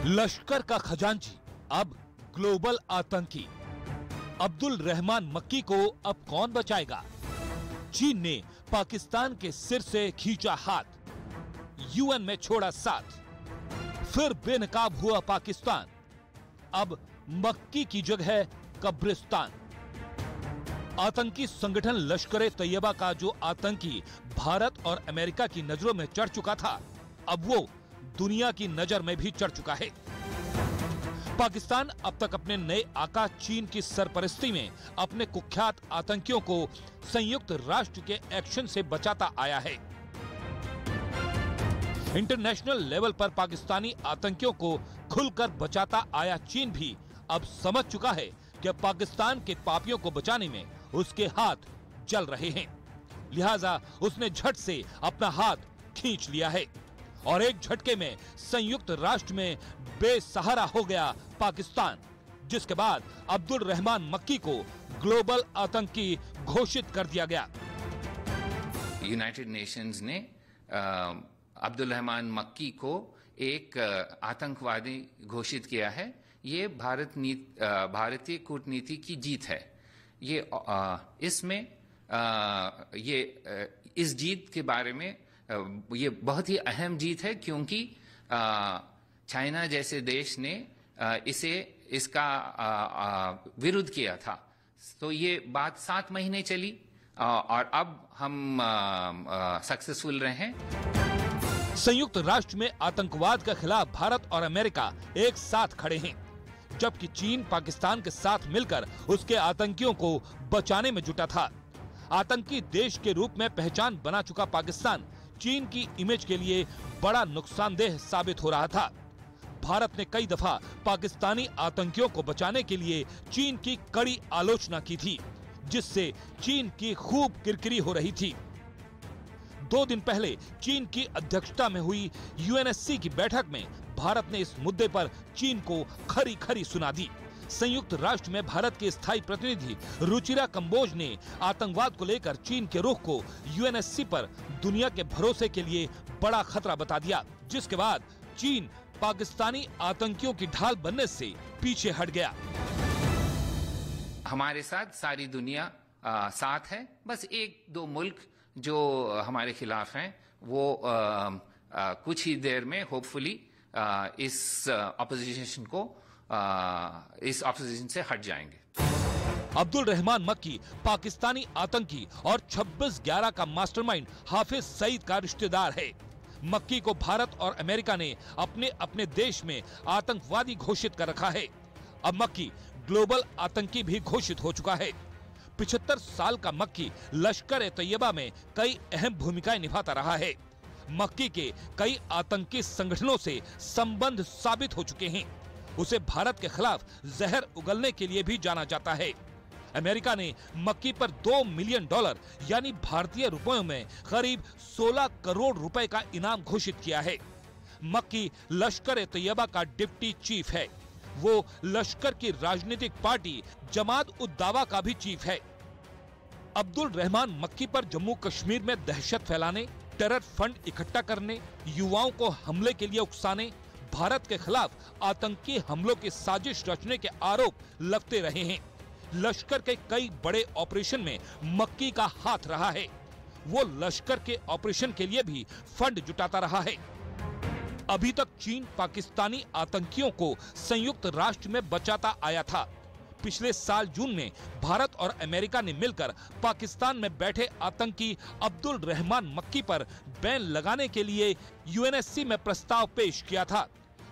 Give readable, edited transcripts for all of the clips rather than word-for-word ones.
लश्कर का खजांची अब ग्लोबल आतंकी। अब्दुल रहमान मक्की को अब कौन बचाएगा? चीन ने पाकिस्तान के सिर से खींचा हाथ, यूएन में छोड़ा साथ, फिर बेनकाब हुआ पाकिस्तान। अब मक्की की जगह कब्रिस्तान। आतंकी संगठन लश्कर तैयबा का जो आतंकी भारत और अमेरिका की नजरों में चढ़ चुका था, अब वो दुनिया की नजर में भी चढ़ चुका है। पाकिस्तान अब तक अपने नए आका चीन की सरपरस्ती में अपने कुख्यात आतंकियों को संयुक्त राष्ट्र के एक्शन से बचाता आया है। इंटरनेशनल लेवल पर पाकिस्तानी आतंकियों को खुलकर बचाता आया चीन भी अब समझ चुका है कि पाकिस्तान के पापियों को बचाने में उसके हाथ जल रहे हैं। लिहाजा उसने झट से अपना हाथ खींच लिया है और एक झटके में संयुक्त राष्ट्र में बेसहारा हो गया पाकिस्तान, जिसके बाद अब्दुल रहमान मक्की को ग्लोबल आतंकी घोषित कर दिया गया। यूनाइटेड नेशंस ने अब्दुल रहमान मक्की को एक आतंकवादी घोषित किया है। ये भारतीय कूटनीति की जीत है। ये इसमें इस जीत के बारे में ये बहुत ही अहम जीत है, क्योंकि चाइना जैसे देश ने इसका विरोध किया था। तो ये बात 7 महीने चली और अब हम सक्सेसफुल रहे हैं। संयुक्त राष्ट्र में आतंकवाद के खिलाफ भारत और अमेरिका एक साथ खड़े हैं, जबकि चीन पाकिस्तान के साथ मिलकर उसके आतंकियों को बचाने में जुटा था। आतंकी देश के रूप में पहचान बना चुका पाकिस्तान चीन की इमेज के लिए बड़ा नुकसानदेह साबित हो रहा था। भारत ने कई दफा पाकिस्तानी आतंकियों को बचाने के लिए चीन की कड़ी आलोचना की थी, जिससे चीन की खूब किरकिरी हो रही थी। 2 दिन पहले चीन की अध्यक्षता में हुई यूएनएससी की बैठक में भारत ने इस मुद्दे पर चीन को खरी खरी सुना दी। संयुक्त राष्ट्र में भारत के स्थायी प्रतिनिधि रुचिरा कंबोज ने आतंकवाद को लेकर चीन के रुख को यूएनएससी पर दुनिया के भरोसे के लिए बड़ा खतरा बता दिया, जिसके बाद चीन पाकिस्तानी आतंकियों की ढाल बनने से पीछे हट गया। हमारे साथ सारी दुनिया साथ है। बस 1-2 मुल्क जो हमारे खिलाफ हैं, वो कुछ ही देर में होपफुली इस ऑपोजिशन से हट जाएंगे। अब्दुल रहमान मक्की पाकिस्तानी आतंकी और 26/11 का मास्टरमाइंड हाफिज सईद का रिश्तेदार है। मक्की को भारत और अमेरिका ने अपने अपने देश में आतंकवादी घोषित कर रखा है। अब मक्की ग्लोबल आतंकी भी घोषित हो चुका है। 75 साल का मक्की लश्कर तैयबा में कई अहम भूमिकाएं निभाता रहा है। मक्की के कई आतंकी संगठनों से संबंध साबित हो चुके हैं। उसे भारत के खिलाफ जहर उगलने के लिए भी जाना जाता है। अमेरिका ने मक्की पर $2 मिलियन यानी भारतीय रुपयों में करीब 16 करोड़ रुपए का इनाम घोषित किया है। मक्की लश्कर तैयबा का डिप्टी चीफ है। वो लश्कर की राजनीतिक पार्टी जमात उद दावा का भी चीफ है। अब्दुल रहमान मक्की पर जम्मू कश्मीर में दहशत फैलाने, टेरर फंड इकट्ठा करने, युवाओं को हमले के लिए उकसाने, भारत के खिलाफ आतंकी हमलों की साजिश रचने के आरोप लगते रहे हैं। लश्कर के कई बड़े ऑपरेशन में मक्की का हाथ रहा है। वो लश्कर के ऑपरेशन के लिए भी फंड जुटाता रहा है। अभी तक चीन पाकिस्तानी आतंकियों को संयुक्त राष्ट्र में बचाता आया था। पिछले साल जून में भारत और अमेरिका ने मिलकर पाकिस्तान में बैठे आतंकी अब्दुल रहमान मक्की पर बैन लगाने के लिए यूएनएससी में प्रस्ताव पेश किया था,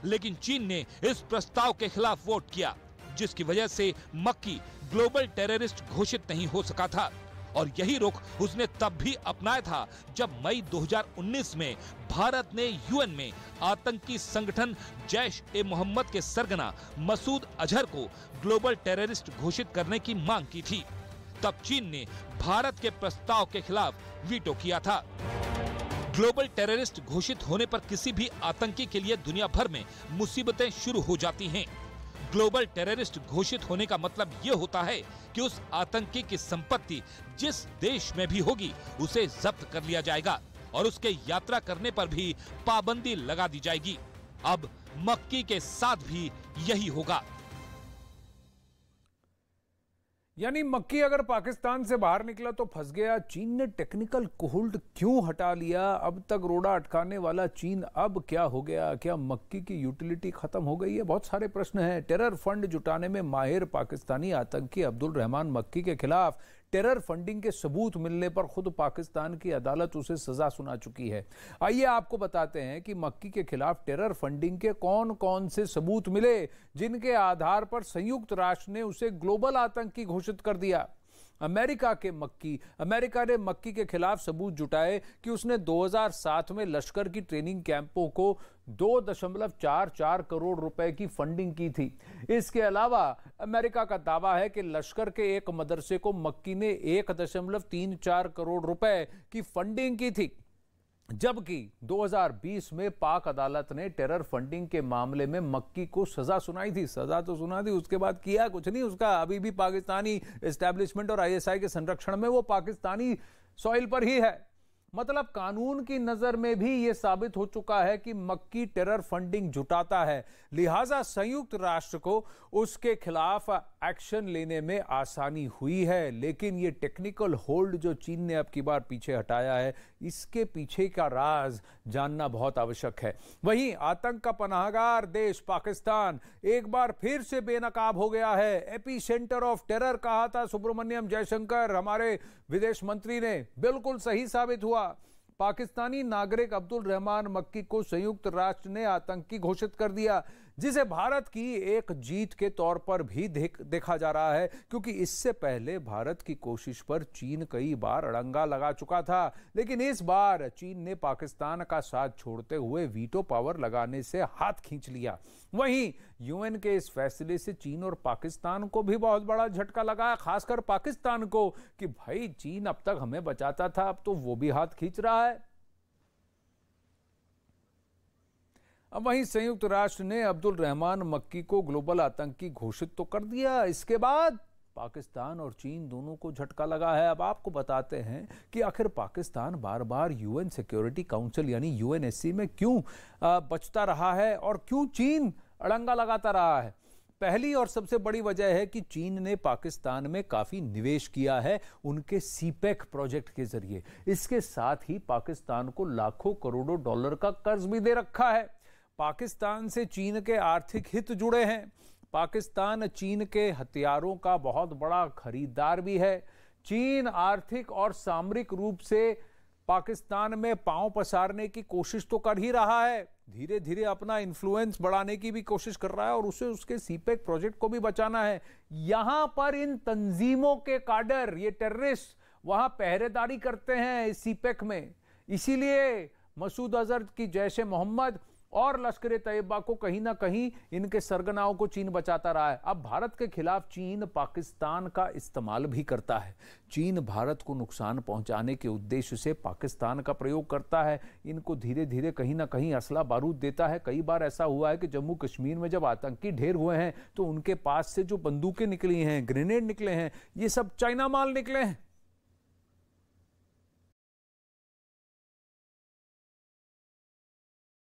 लेकिन चीन ने इस प्रस्ताव के खिलाफ वोट किया, जिसकी वजह से मक्की ग्लोबल टेररिस्ट घोषित नहीं हो सका था। और यही रुख उसने तब भी अपनाया था जब मई 2019 में भारत ने यूएन में आतंकी संगठन जैश-ए-मोहम्मद के सरगना मसूद अजहर को ग्लोबल टेररिस्ट घोषित करने की मांग की थी। तब चीन ने भारत के प्रस्ताव के खिलाफ वीटो किया था। ग्लोबल टेररिस्ट घोषित होने पर किसी भी आतंकी के लिए दुनिया भर में मुसीबतें शुरू हो जाती हैं। ग्लोबल टेररिस्ट घोषित होने का मतलब ये होता है कि उस आतंकी की संपत्ति जिस देश में भी होगी उसे जब्त कर लिया जाएगा और उसके यात्रा करने पर भी पाबंदी लगा दी जाएगी। अब मक्की के साथ भी यही होगा। यानी मक्की अगर पाकिस्तान से बाहर निकला तो फंस गया। चीन ने टेक्निकल होल्ड क्यों हटा लिया? अब तक रोड़ा अटकाने वाला चीन अब क्या हो गया? क्या मक्की की यूटिलिटी खत्म हो गई है? बहुत सारे प्रश्न हैं। टेरर फंड जुटाने में माहिर पाकिस्तानी आतंकी अब्दुल रहमान मक्की के खिलाफ टेरर फंडिंग के सबूत मिलने पर खुद पाकिस्तान की अदालत उसे सजा सुना चुकी है। आइए आपको बताते हैं कि मक्की के खिलाफ टेरर फंडिंग के कौन कौन से सबूत मिले जिनके आधार पर संयुक्त राष्ट्र ने उसे ग्लोबल आतंकी घोषित कर दिया। अमेरिका ने मक्की के खिलाफ सबूत जुटाए कि उसने 2007 में लश्कर की ट्रेनिंग कैंपों को 2.44 करोड़ रुपए की फंडिंग की थी। इसके अलावा अमेरिका का दावा है कि लश्कर के एक मदरसे को मक्की ने 1.34 करोड़ रुपए की फंडिंग की थी, जबकि 2020 में पाक अदालत ने टेरर फंडिंग के मामले में मक्की को सजा सुनाई थी। सजा तो सुना दी, उसके बाद किया कुछ नहीं। उसका अभी भी पाकिस्तानी एस्टैब्लिशमेंट और आईएसआई के संरक्षण में वो पाकिस्तानी सॉइल पर ही है। मतलब कानून की नजर में भी यह साबित हो चुका है कि मक्की टेरर फंडिंग जुटाता है, लिहाजा संयुक्त राष्ट्र को उसके खिलाफ एक्शन लेने में आसानी हुई है। लेकिन ये टेक्निकल होल्ड जो चीन ने अब की बार पीछे हटाया है, इसके पीछे का राज जानना बहुत आवश्यक है। वहीं आतंक का पनाहगार देश पाकिस्तान एक बार फिर से बेनकाब हो गया है। एपी सेंटर ऑफ टेरर कहा था सुब्रमण्यम जयशंकर, हमारे विदेश मंत्री ने, बिल्कुल सही साबित हुआ। पाकिस्तानी नागरिक अब्दुल रहमान मक्की को संयुक्त राष्ट्र ने आतंकी घोषित कर दिया, जिसे भारत की एक जीत के तौर पर भी देखा जा रहा है, क्योंकि इससे पहले भारत की कोशिश पर चीन कई बार अड़ंगा लगा चुका था। लेकिन इस बार चीन ने पाकिस्तान का साथ छोड़ते हुए वीटो पावर लगाने से हाथ खींच लिया। वहीं यूएन के इस फैसले से चीन और पाकिस्तान को भी बहुत बड़ा झटका लगा, खासकर पाकिस्तान को, कि भाई चीन अब तक हमें बचाता था, अब तो वो भी हाथ खींच रहा है। अब वहीं संयुक्त राष्ट्र ने अब्दुल रहमान मक्की को ग्लोबल आतंकी घोषित तो कर दिया, इसके बाद पाकिस्तान और चीन दोनों को झटका लगा है। अब आपको बताते हैं कि आखिर पाकिस्तान बार बार यूएन सिक्योरिटी काउंसिल यानी यूएनएससी में क्यों बचता रहा है और क्यों चीन अड़ंगा लगाता रहा है। पहली और सबसे बड़ी वजह है कि चीन ने पाकिस्तान में काफी निवेश किया है उनके सीपेक प्रोजेक्ट के जरिए। इसके साथ ही पाकिस्तान को लाखों करोड़ों डॉलर का कर्ज भी दे रखा है। पाकिस्तान से चीन के आर्थिक हित जुड़े हैं। पाकिस्तान चीन के हथियारों का बहुत बड़ा खरीदार भी है। चीन आर्थिक और सामरिक रूप से पाकिस्तान में पांव पसारने की कोशिश तो कर ही रहा है, धीरे धीरे अपना इन्फ्लुएंस बढ़ाने की भी कोशिश कर रहा है और उसे उसके सीपेक प्रोजेक्ट को भी बचाना है। यहां पर इन तंजीमों के काडर, ये टेररिस्ट वहां पहरेदारी करते हैं इस सीपेक में। इसीलिए मसूद अजहर की जैश मोहम्मद और लश्कर तैयबा को कहीं ना कहीं इनके सरगनाओं को चीन बचाता रहा है। अब भारत के खिलाफ चीन पाकिस्तान का इस्तेमाल भी करता है। चीन भारत को नुकसान पहुंचाने के उद्देश्य से पाकिस्तान का प्रयोग करता है। इनको धीरे धीरे कहीं ना कहीं असला बारूद देता है। कई बार ऐसा हुआ है कि जम्मू कश्मीर में जब आतंकी ढेर हुए हैं तो उनके पास से जो बंदूकें निकली हैं, ग्रेनेड निकले हैं, ये सब चाइना माल निकले हैं।